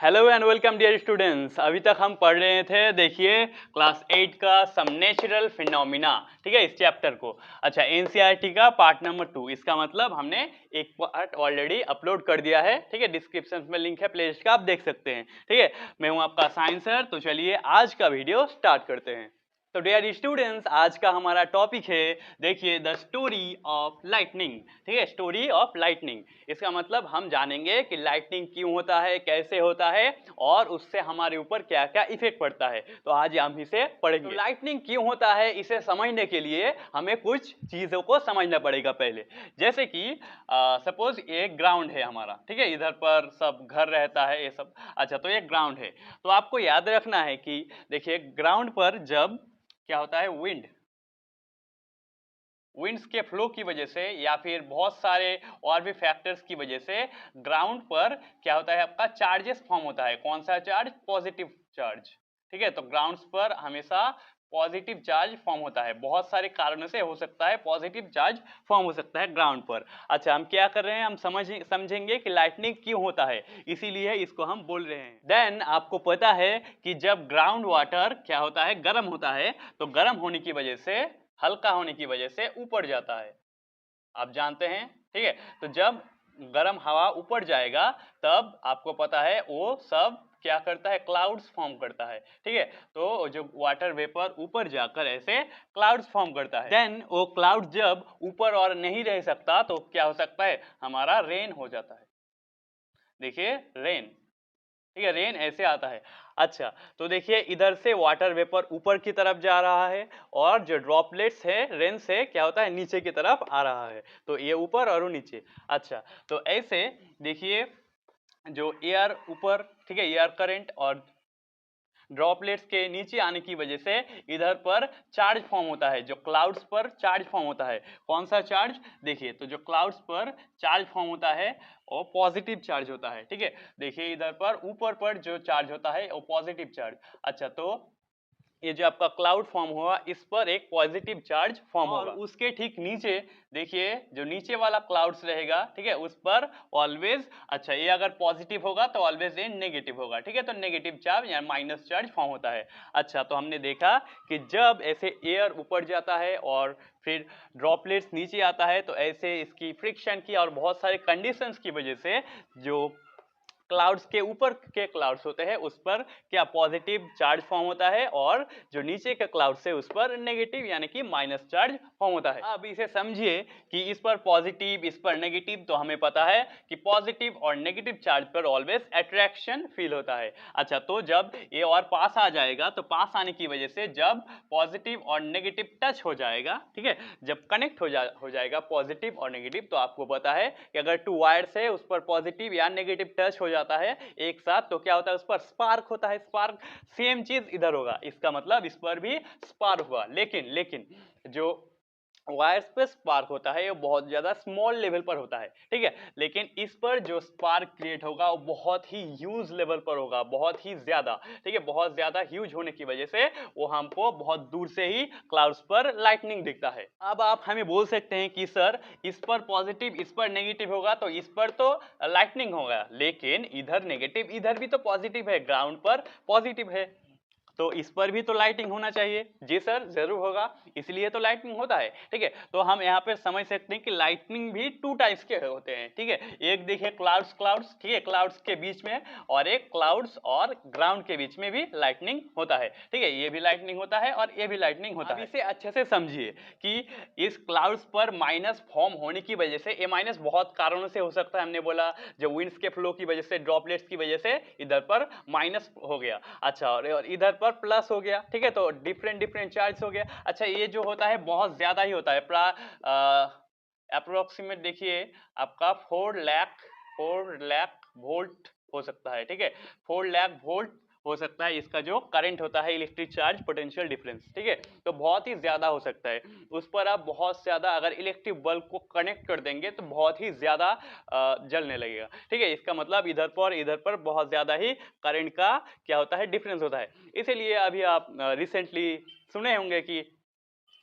Hello and welcome dear students. अभी तक हम पढ़ रहे थे, देखिए क्लास 8 का सम नेचुरल फिनोमिना, ठीक है, इस चैप्टर को। अच्छा, एनसीईआरटी का पार्ट नंबर 2, इसका मतलब हमने एक पार्ट ऑलरेडी अपलोड कर दिया है, ठीक है। डिस्क्रिप्शन में लिंक है प्लेलिस्ट का, आप देख सकते हैं, ठीक है। मैं हूं आपका साइंस सर। तो चलिए आज का वीडियो स्टार्ट करते हैं। तो डियर स्टूडेंट्स, आज का हमारा टॉपिक है, देखिए, द स्टोरी ऑफ लाइटनिंग, ठीक है, स्टोरी ऑफ लाइटनिंग। इसका मतलब हम जानेंगे कि लाइटनिंग क्यों होता है, कैसे होता है और उससे हमारे ऊपर क्या क्या इफेक्ट पड़ता है। तो आज हम इसे पढ़ेंगे। तो लाइटनिंग क्यों होता है, इसे समझने के लिए हमें कुछ चीजों को समझना पड़ेगा पहले। जैसे कि सपोज एक ग्राउंड है हमारा, ठीक है, इधर पर सब घर रहता है ये सब। अच्छा, तो एक ग्राउंड है, तो आपको याद रखना है कि देखिए ग्राउंड पर जब क्या होता है, विंड्स के फ्लो की वजह से या फिर बहुत सारे और भी फैक्टर्स की वजह से ग्राउंड पर क्या होता है, आपका चार्जेस फॉर्म होता है। कौन सा चार्ज? पॉजिटिव चार्ज, ठीक है। तो ग्राउंड्स पर हमेशा पॉजिटिव चार्ज फॉर्म होता है। बहुत सारे कारणों से हो सकता है पॉजिटिव चार्ज फॉर्म हो सकता है ग्राउंड पर। अच्छा, हम क्या कर रहे हैं, हम समझेंगे कि लाइटनिंग क्यों होता है, इसीलिए इसको हम बोल रहे हैं। देन आपको पता है कि जब ग्राउंड वाटर क्या होता है, गर्म होता है, तो गर्म होने की वजह से, हल्का होने की वजह से ऊपर जाता है, आप जानते हैं, ठीक है। तो जब गर्म हवा ऊपर जाएगा तब आपको पता है वो सब क्या करता है, क्लाउड्स फॉर्म करता है, ठीक है। तो जो वाटर वेपर ऊपर जाकर ऐसे क्लाउड्स फॉर्म करता है, देन वो क्लाउड जब ऊपर और नहीं रह सकता तो क्या हो सकता है, हमारा रेन हो जाता है। देखिए रेन, ठीक है, रेन ऐसे आता है। अच्छा, तो देखिए इधर से वाटर वेपर ऊपर की तरफ जा रहा है और जो ड्रॉपलेट्स है रेन से क्या होता है, नीचे की तरफ आ रहा है। तो ये ऊपर और वो नीचे। अच्छा, तो ऐसे देखिए जो एयर ऊपर, ठीक है, एयर करंट और ड्रॉपलेट्स के नीचे आने की वजह से इधर पर चार्ज फॉर्म होता है, जो क्लाउड्स पर चार्ज फॉर्म होता है। कौन सा चार्ज? देखिए, तो जो क्लाउड्स पर चार्ज फॉर्म होता है वो पॉजिटिव चार्ज होता है, ठीक है। देखिए इधर पर ऊपर पर जो चार्ज होता है वो पॉजिटिव चार्ज। अच्छा, तो ये जो आपका क्लाउड फॉर्म हुआ, इस पर एक पॉजिटिव चार्ज फॉर्म होगा। और उसके ठीक नीचे देखिए जो नीचे वाला क्लाउड्स रहेगा, ठीक है, उस पर ऑलवेज, अच्छा, ये अगर पॉजिटिव होगा तो ऑलवेज ये नेगेटिव होगा, ठीक है। तो नेगेटिव चार्ज या माइनस चार्ज फॉर्म होता है। अच्छा, तो हमने देखा कि जब ऐसे एयर ऊपर जाता है और फिर ड्रॉपलेट्स नीचे आता है, तो ऐसे इसकी फ्रिक्शन की और बहुत सारे कंडीशंस की वजह से जो क्लाउड्स के ऊपर के क्लाउड्स होते हैं उस पर क्या पॉजिटिव चार्ज फॉर्म होता है और जो नीचे के क्लाउड से उस पर नेगेटिव यानी कि माइनस चार्ज फॉर्म होता है। अब इसे समझिए कि इस पर पॉजिटिव, इस पर नेगेटिव, तो हमें पता है कि पॉजिटिव और नेगेटिव चार्ज पर ऑलवेज अट्रैक्शन फील होता है। अच्छा, तो जब ये और पास आ जाएगा तो पास आने की वजह से जब पॉजिटिव और नेगेटिव टच हो जाएगा, ठीक है, जब कनेक्ट हो जाएगा पॉजिटिव और नेगेटिव, तो आपको पता है कि अगर टू वायर्स है उस पर पॉजिटिव या नेगेटिव टच हो जाता है एक साथ, तो क्या होता है, उस पर स्पार्क होता है। स्पार्क सेम चीज इधर होगा, इसका मतलब इस पर भी स्पार्क हुआ। लेकिन जो वायर्स पे स्पार्क होता है वो बहुत ज्यादा स्मॉल लेवल पर होता है, ठीक है। लेकिन इस पर जो स्पार्क क्रिएट होगा वो बहुत ही ह्यूज लेवल पर होगा, बहुत ही ज्यादा, ठीक है। बहुत ज्यादा ह्यूज होने की वजह से वो हमको बहुत दूर से ही क्लाउड्स पर लाइटनिंग दिखता है। अब आप हमें बोल सकते हैं कि सर इस पर पॉजिटिव, इस पर नेगेटिव होगा तो इस पर तो लाइटनिंग होगा, लेकिन इधर नेगेटिव, इधर भी तो पॉजिटिव है, ग्राउंड पर पॉजिटिव है, तो इस पर भी तो लाइटिंग होना चाहिए। जी सर, जरूर होगा, इसलिए तो लाइटिंग होता है, ठीक है। तो हम यहाँ पे समझ सकते हैं कि लाइटनिंग भी टू टाइप्स के होते हैं, ठीक है। एक देखिए क्लाउड्स, ठीक है, क्लाउड्स के बीच में, और एक क्लाउड्स और ग्राउंड के बीच में भी लाइटनिंग होता है, ठीक है। ये भी लाइटनिंग होता है और ये भी लाइटनिंग होता है। इसे अच्छे से समझिए कि इस क्लाउड्स पर माइनस फॉर्म होने की वजह से, ये माइनस बहुत कारणों से हो सकता है। हमने बोला जो विंड्स के फ्लो की वजह से, ड्रॉपलेट्स की वजह से इधर पर माइनस हो गया। अच्छा, और इधर पर प्लस हो गया, ठीक है, तो डिफरेंट चार्ज हो गया। अच्छा, ये जो होता है बहुत ज्यादा ही होता है, अप्रोक्सीमेट देखिए आपका 4 लाख वोल्ट हो सकता है, ठीक है। 4 लाख वोल्ट हो सकता है इसका जो करंट होता है, इलेक्ट्रिक चार्ज पोटेंशियल डिफरेंस, ठीक है। तो बहुत ही ज्यादा हो सकता है, उस पर आप बहुत ज्यादा अगर इलेक्ट्रिक बल्ब को कनेक्ट कर देंगे तो बहुत ही ज्यादा जलने लगेगा, ठीक है। इसका मतलब इधर पर बहुत ज्यादा ही करंट का क्या होता है, डिफरेंस होता है। इसीलिए अभी आप रिसेंटली सुने होंगे कि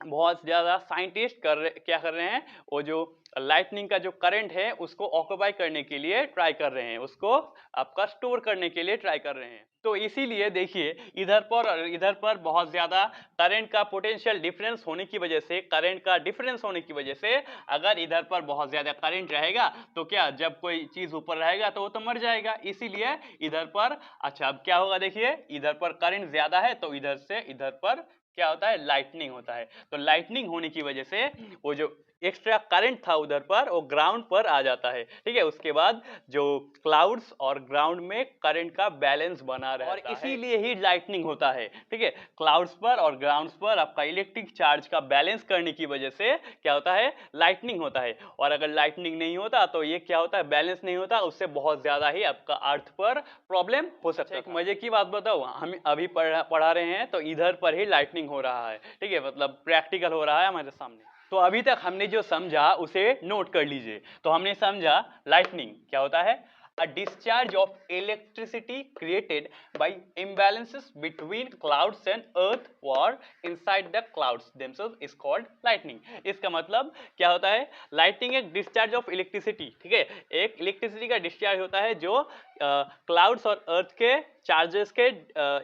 बहुत ज़्यादा साइंटिस्ट क्या कर रहे हैं, वो जो लाइटनिंग का जो करंट है उसको ऑक्यूपाई करने के लिए ट्राई कर रहे हैं, उसको आपका स्टोर करने के लिए ट्राई कर रहे हैं। तो इसीलिए देखिए इधर पर और इधर पर बहुत ज़्यादा करंट का पोटेंशियल डिफरेंस होने की वजह से, करंट का डिफरेंस होने की वजह से अगर इधर पर बहुत ज़्यादा करंट रहेगा तो क्या, जब कोई चीज़ ऊपर रहेगा तो वो तो मर जाएगा, इसीलिए इधर पर, अच्छा अब क्या होगा देखिए, इधर पर करंट ज़्यादा है तो इधर से इधर पर क्या होता है, लाइटनिंग होता है। तो लाइटनिंग होने की वजह से वो जो एक्स्ट्रा करंट था उधर पर वो ग्राउंड पर आ जाता है, ठीक है। उसके बाद जो क्लाउड्स और ग्राउंड में करंट का बैलेंस बना रहता है, और इसीलिए ही लाइटनिंग होता है, ठीक है। क्लाउड्स पर और ग्राउंड्स पर आपका इलेक्ट्रिक चार्ज का बैलेंस करने की वजह से क्या होता है, लाइटनिंग होता है। और अगर लाइटनिंग नहीं होता तो ये क्या होता है, बैलेंस नहीं होता, उससे बहुत ज्यादा ही आपका अर्थ पर प्रॉब्लम हो सकता है। एक मजे की बात बताओ, हम अभी पढ़ा रहे हैं तो इधर पर ही लाइटनिंग हो रहा है, ठीक है, मतलब प्रैक्टिकल हो रहा है हमारे सामने। तो अभी तक हमने जो समझा उसे नोट कर लीजिए। तो हमने समझा लाइटनिंग क्या होता है, a discharge of electricity created by imbalances between clouds and earth or inside the clouds themselves is called lightning। इसका मतलब क्या होता है, लाइटनिंग एक डिस्चार्ज ऑफ इलेक्ट्रिसिटी, ठीक है, एक इलेक्ट्रिसिटी का डिस्चार्ज होता है जो क्लाउड्स और अर्थ के चार्जेस के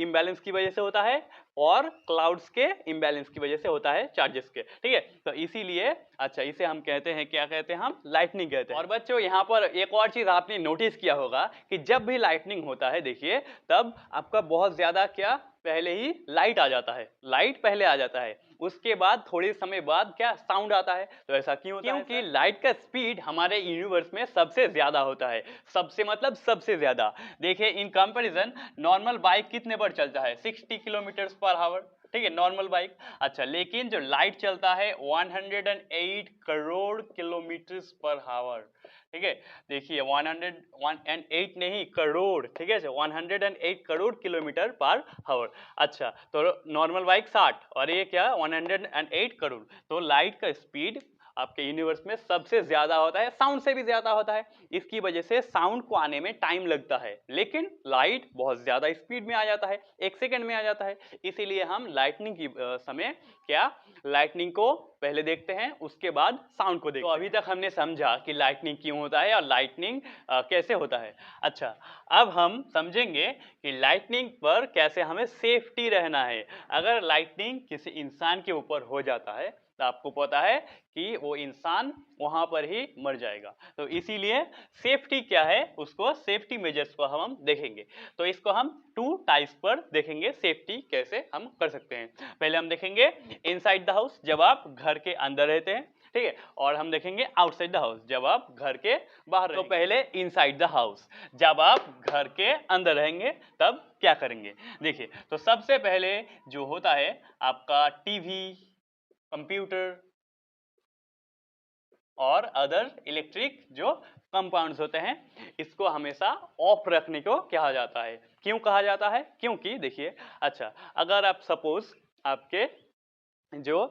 इम्बैलेंस की वजह से होता है और क्लाउड्स के इम्बैलेंस की वजह से होता है चार्जेस के, ठीक है। तो इसीलिए अच्छा इसे हम कहते हैं, क्या कहते हैं, हम लाइटनिंग कहते हैं। और बच्चों यहाँ पर एक और चीज आपने नोटिस किया होगा कि जब भी लाइटनिंग होता है देखिए, तब आपका बहुत ज्यादा क्या, पहले ही लाइट आ जाता है, लाइट पहले आ जाता है, उसके बाद थोड़े समय बाद क्या, साउंड आता है। तो ऐसा क्यों होता है? क्योंकि लाइट का स्पीड हमारे यूनिवर्स में सबसे ज्यादा होता है, सबसे मतलब सबसे ज्यादा। देखिए इन कंपैरिजन नॉर्मल बाइक कितने पर चलता है, 60 किलोमीटर पर आवर, ठीक है, नॉर्मल बाइक। अच्छा लेकिन जो लाइट चलता है 108 करोड़ किलोमीटर पर आवर, ठीक है। देखिए 108 नहीं, करोड़, ठीक है, 108 करोड़ किलोमीटर पर आवर। अच्छा तो नॉर्मल बाइक 60 और ये क्या, 108 करोड़। तो लाइट का स्पीड आपके यूनिवर्स में सबसे ज्यादा होता है, साउंड से भी ज्यादा होता है। इसकी वजह से साउंड को आने में टाइम लगता है, लेकिन लाइट बहुत ज्यादा स्पीड में आ जाता है, 1 सेकंड में आ जाता है। इसीलिए हम लाइटनिंग की समय क्या, लाइटनिंग को पहले देखते हैं, उसके बाद साउंड को देखते हैं। तो अभी तक हमने समझा कि लाइटनिंग क्यों होता है और लाइटनिंग कैसे होता है। अच्छा अब हम समझेंगे कि लाइटनिंग पर कैसे हमें सेफ्टी रहना है। अगर लाइटनिंग किसी इंसान के ऊपर हो जाता है तो आपको पता है कि वो इंसान वहां पर ही मर जाएगा। तो इसीलिए सेफ्टी क्या है, उसको सेफ्टी मेजर्स को हम देखेंगे। तो इसको हम 2 टाइप्स पर देखेंगे, सेफ्टी कैसे हम कर सकते हैं। पहले हम देखेंगे इनसाइड द हाउस, जब आप घर के अंदर रहते हैं, ठीक है, और हम देखेंगे आउटसाइड द हाउस, जब आप घर के बाहर। तो पहले इनसाइड द हाउस, जब आप घर के अंदर रहेंगे तब क्या करेंगे। देखिए तो सबसे पहले जो होता है आपका टीवी, कंप्यूटर और अदर इलेक्ट्रिक जो कंपाउंड्स होते हैं, इसको हमेशा ऑफ रखने को कहा जाता है। क्यों कहा जाता है, क्योंकि देखिए, अच्छा अगर आप सपोज आपके जो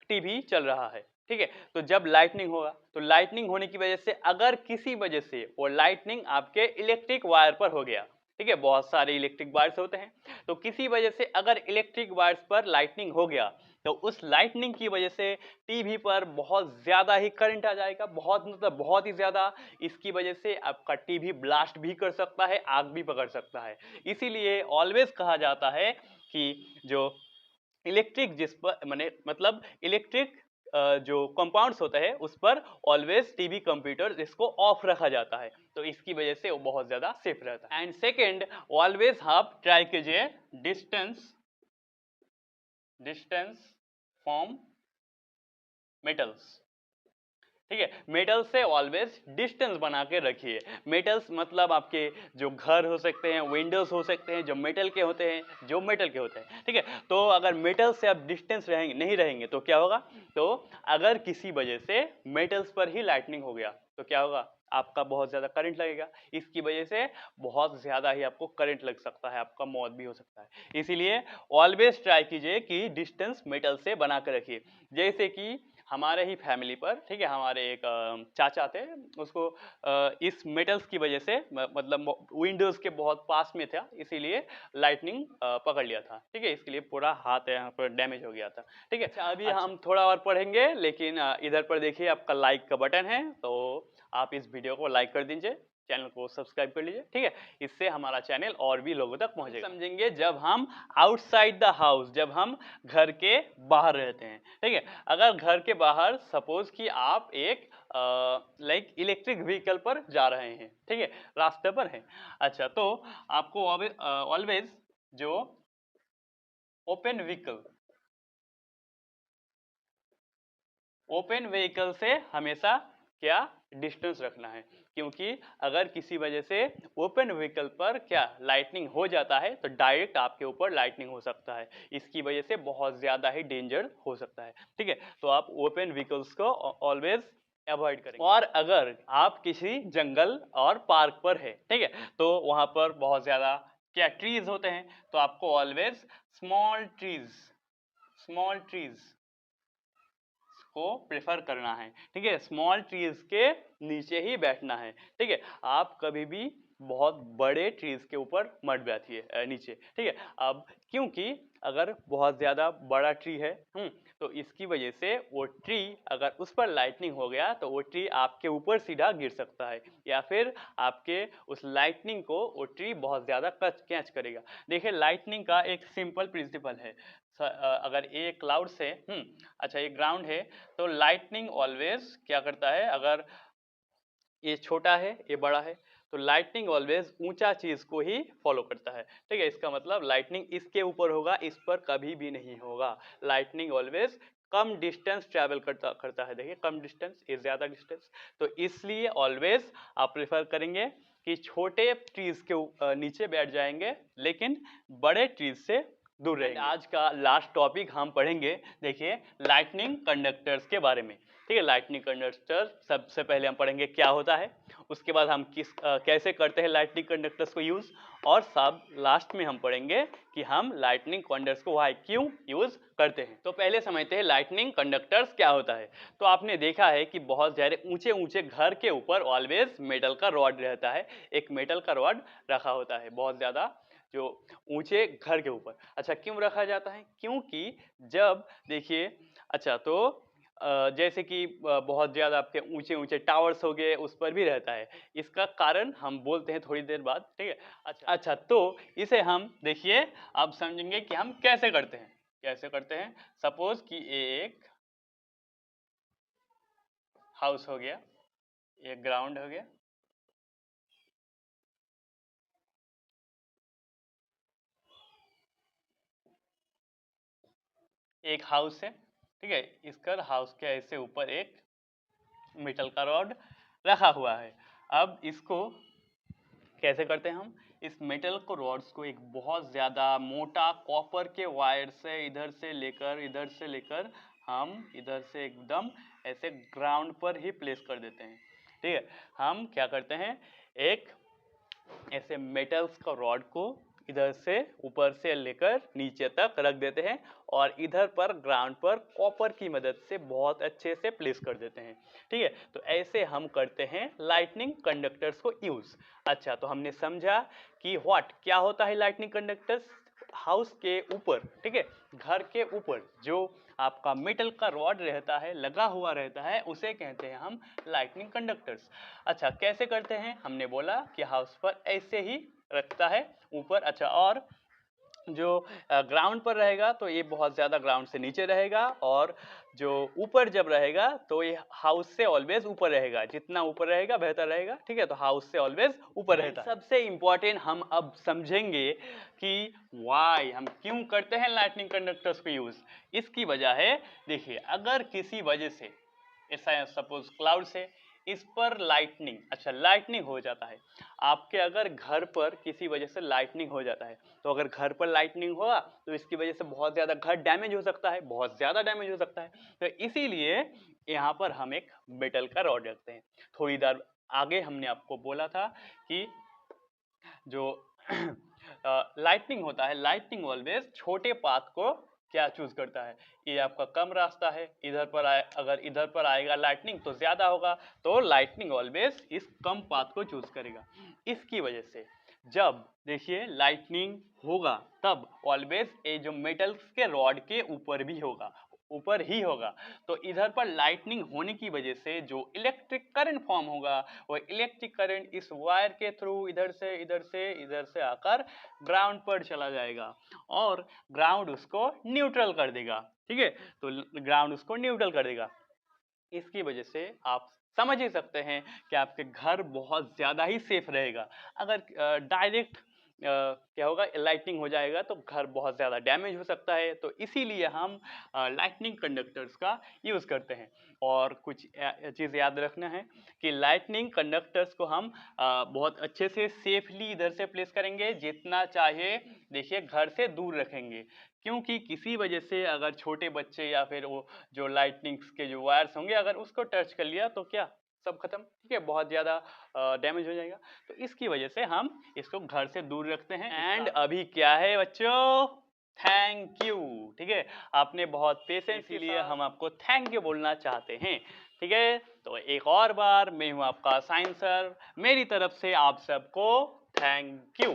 टीवी चल रहा है, ठीक है, तो जब लाइटनिंग होगा तो लाइटनिंग होने की वजह से अगर किसी वजह से वो लाइटनिंग आपके इलेक्ट्रिक वायर पर हो गया, ठीक है, बहुत सारे इलेक्ट्रिक वायर्स होते हैं, तो किसी वजह से अगर इलेक्ट्रिक वायर्स पर लाइटनिंग हो गया तो उस लाइटनिंग की वजह से टीवी पर बहुत ज्यादा ही करंट आ जाएगा, बहुत मतलब बहुत ही ज्यादा। इसकी वजह से आपका टीवी ब्लास्ट भी कर सकता है, आग भी पकड़ सकता है। इसीलिए ऑलवेज कहा जाता है कि जो इलेक्ट्रिक जिस पर मतलब इलेक्ट्रिक जो कंपाउंड्स होता है उस पर ऑलवेज टीवी कंप्यूटर इसको ऑफ रखा जाता है, तो इसकी वजह से वो बहुत ज्यादा सेफ रहता है। एंड सेकेंड, ऑलवेज आप ट्राई कीजिए डिस्टेंस फ्रॉम मेटल्स, ठीक है, मेटल से ऑलवेज डिस्टेंस बना के रखिए। मेटल्स मतलब आपके जो घर हो सकते हैं, विंडोज हो सकते हैं, जो मेटल के होते हैं, जो मेटल के होते हैं, ठीक है। तो अगर मेटल से आप डिस्टेंस रहेंगे नहीं रहेंगे तो क्या होगा, तो अगर किसी वजह से मेटल्स पर ही लाइटनिंग हो गया तो क्या होगा, आपका बहुत ज्यादा करंट लगेगा, इसकी वजह से बहुत ज्यादा ही आपको करंट लग सकता है, आपका मौत भी हो सकता है। इसीलिए ऑलवेज ट्राई कीजिए कि डिस्टेंस मेटल से बना कर रखिए। जैसे कि हमारे ही फैमिली पर, ठीक है, हमारे एक चाचा थे, उसको इस मेटल्स की वजह से मतलब विंडोज के बहुत पास में था, इसीलिए लाइटनिंग पकड़ लिया था, ठीक है, इसके लिए पूरा हाथ यहाँ पर डैमेज हो गया था, ठीक है। अच्छा, अभी हम थोड़ा और पढ़ेंगे, लेकिन इधर पर देखिए आपका लाइक का बटन है, तो आप इस वीडियो को लाइक कर दीजिए, चैनल को सब्सक्राइब कर लीजिए, ठीक है, इससे हमारा चैनल और भी लोगों तक पहुंचेगा। समझेंगे जब हम आउटसाइड द हाउस, जब हम घर के बाहर रहते हैं, ठीक है। अगर घर के बाहर सपोज कि आप एक लाइक इलेक्ट्रिक व्हीकल पर जा रहे हैं, ठीक है, रास्ते पर हैं, अच्छा, तो आपको ऑलवेज जो ओपन व्हीकल से हमेशा क्या डिस्टेंस रखना है, क्योंकि अगर किसी वजह से ओपन व्हीकल पर क्या लाइटनिंग हो जाता है तो डायरेक्ट आपके ऊपर लाइटनिंग हो सकता है, इसकी वजह से बहुत ज्यादा ही डेंजर हो सकता है, ठीक है। तो आप ओपन व्हीकल्स को ऑलवेज अवॉइड करेंगे। और अगर आप किसी जंगल और पार्क पर है, ठीक है, तो वहां पर बहुत ज्यादा क्या ट्रीज होते हैं, तो आपको ऑलवेज स्मॉल ट्रीज को प्रेफर करना है, ठीक है, स्मॉल ट्रीज के नीचे ही बैठना है, ठीक है। आप कभी भी बहुत बड़े ट्रीज के ऊपर मत बैठिए नीचे, ठीक है। अब क्योंकि अगर बहुत ज्यादा बड़ा ट्री है, तो इसकी वजह से वो ट्री अगर उस पर लाइटनिंग हो गया तो वो ट्री आपके ऊपर सीधा गिर सकता है, या फिर आपके उस लाइटनिंग को वो ट्री बहुत ज्यादा कैच करेगा। देखिए, लाइटनिंग का एक सिंपल प्रिंसिपल है, अगर ये क्लाउड से अच्छा ये ग्राउंड है, तो लाइटनिंग ऑलवेज क्या करता है, अगर ये छोटा है ये बड़ा है, तो लाइटनिंग ऑलवेज ऊंचा चीज को ही फॉलो करता है, ठीक है। इसका मतलब लाइटनिंग इसके ऊपर होगा, इस पर कभी भी नहीं होगा। Lightning always come distance travel करता है, देखिए कम डिस्टेंस, ये ज्यादा डिस्टेंस, तो इसलिए ऑलवेज आप प्रेफर करेंगे कि छोटे ट्रीज के नीचे बैठ जाएंगे, लेकिन बड़े ट्रीज से दूर रहेंगे। आज का लास्ट टॉपिक हम पढ़ेंगे, देखिए लाइटनिंग कंडक्टर्स के बारे में, ठीक है। लाइटनिंग कंडक्टर सबसे पहले हम पढ़ेंगे क्या होता है, उसके बाद हम कैसे करते हैं लाइटनिंग कंडक्टर्स को यूज, और सब लास्ट में हम पढ़ेंगे कि हम लाइटनिंग कंडक्टर्स को क्यों यूज करते हैं। तो पहले समझते हैं लाइटनिंग कंडक्टर्स क्या होता है। तो आपने देखा है कि बहुत सारे ऊंचे ऊंचे घर के ऊपर ऑलवेज मेटल का रॉड रहता है, एक मेटल का रॉड रखा होता है बहुत ज्यादा जो ऊंचे घर के ऊपर। अच्छा, क्यों रखा जाता है, क्योंकि जब देखिए, अच्छा तो जैसे कि बहुत ज्यादा आपके ऊंचे ऊंचे टावर्स हो गए, उस पर भी रहता है, इसका कारण हम बोलते हैं थोड़ी देर बाद, ठीक है। अच्छा, तो इसे हम देखिए अब समझेंगे कि हम कैसे करते हैं। सपोज कि एक हाउस हो गया, एक ग्राउंड हो गया, एक हाउस है, ठीक है, इसका हाउस के ऐसे ऊपर एक मेटल का रॉड रखा हुआ है। अब इसको कैसे करते हैं हम, इस मेटल को रॉड्स को एक बहुत ज्यादा मोटा कॉपर के वायर से इधर से लेकर हम इधर से एकदम ऐसे ग्राउंड पर ही प्लेस कर देते हैं, ठीक है। हम क्या करते हैं, एक ऐसे मेटल्स का रॉड को इधर से ऊपर से लेकर नीचे तक रख देते हैं, और इधर पर ग्राउंड पर कॉपर की मदद से बहुत अच्छे से प्लेस कर देते हैं, ठीक है। तो ऐसे हम करते हैं लाइटनिंग कंडक्टर्स को यूज। अच्छा, तो हमने समझा कि क्या होता है लाइटनिंग कंडक्टर्स। हाउस के ऊपर, ठीक है, घर के ऊपर जो आपका मेटल का रॉड रहता है, लगा हुआ रहता है, उसे कहते हैं हम लाइटनिंग कंडक्टर्स। अच्छा, कैसे करते हैं, हमने बोला कि हाउस पर ऐसे ही रखता है ऊपर। अच्छा, और जो ग्राउंड पर रहेगा तो ये बहुत ज्यादा ग्राउंड से नीचे रहेगा, और जो ऊपर जब रहेगा तो ये हाउस से ऑलवेज ऊपर रहेगा, जितना ऊपर रहेगा बेहतर रहेगा, ठीक है। तो हाउस से ऑलवेज ऊपर रहता है। सबसे इंपॉर्टेंट हम अब समझेंगे कि वाई हम क्यों करते हैं लाइटनिंग कंडक्टर्स को यूज। इसकी वजह है, देखिए अगर किसी वजह से ऐसा सपोज क्लाउड से इस पर लाइटनिंग हो जाता है, आपके अगर घर पर किसी वजह से लाइटनिंग हो जाता है, तो अगर घर पर लाइटनिंग हुआ तो इसकी वजह से बहुत ज्यादा घर डैमेज हो सकता है, बहुत ज्यादा डैमेज हो सकता है। तो इसीलिए यहाँ पर हम एक मेटल का रॉड रखते हैं। थोड़ी देर आगे हमने आपको बोला था कि जो लाइटनिंग होता है, लाइटनिंग ऑलवेज छोटे पाथ को क्या चूज करता है, ये आपका कम रास्ता है, इधर पर अगर इधर पर आएगा लाइटनिंग तो ज्यादा होगा, तो लाइटनिंग ऑलवेज इस कम पाथ को चूज करेगा। इसकी वजह से जब देखिए लाइटनिंग होगा तब ऑलवेज ये जो मेटल्स के रॉड के ऊपर भी होगा, ऊपर ही होगा। तो इधर पर लाइटनिंग होने की वजह से जो इलेक्ट्रिक करंट फॉर्म होगा वो इलेक्ट्रिक करंट इस वायर के थ्रू इधर से आकर ग्राउंड पर चला जाएगा और ग्राउंड उसको न्यूट्रल कर देगा। ठीक है, तो ग्राउंड उसको न्यूट्रल कर देगा। इसकी वजह से आप समझ ही सकते हैं कि आपके घर बहुत ज़्यादा ही सेफ रहेगा। अगर डायरेक्ट क्या होगा, लाइटनिंग हो जाएगा तो घर बहुत ज़्यादा डैमेज हो सकता है, तो इसीलिए हम लाइटनिंग कंडक्टर्स का यूज़ करते हैं। और कुछ चीज़ याद रखना है कि लाइटनिंग कंडक्टर्स को हम बहुत अच्छे से सेफली इधर से प्लेस करेंगे, जितना चाहे देखिए घर से दूर रखेंगे, क्योंकि किसी वजह से अगर छोटे बच्चे या फिर वो जो लाइटनिंग्स के जो वायर्स होंगे अगर उसको टच कर लिया तो क्या, सब खत्म। ठीक है, बहुत ज़्यादा डैमेज हो जाएगा, तो इसकी वजह से हम इसको घर से दूर रखते हैं। एंड अभी क्या है बच्चों, थैंक यू। ठीक है, आपने बहुत पेशेंस के लिए हम आपको थैंक यू बोलना चाहते हैं। ठीक है, तो एक और बार मैं हूँ आपका साइंस सर, मेरी तरफ से आप सबको थैंक यू।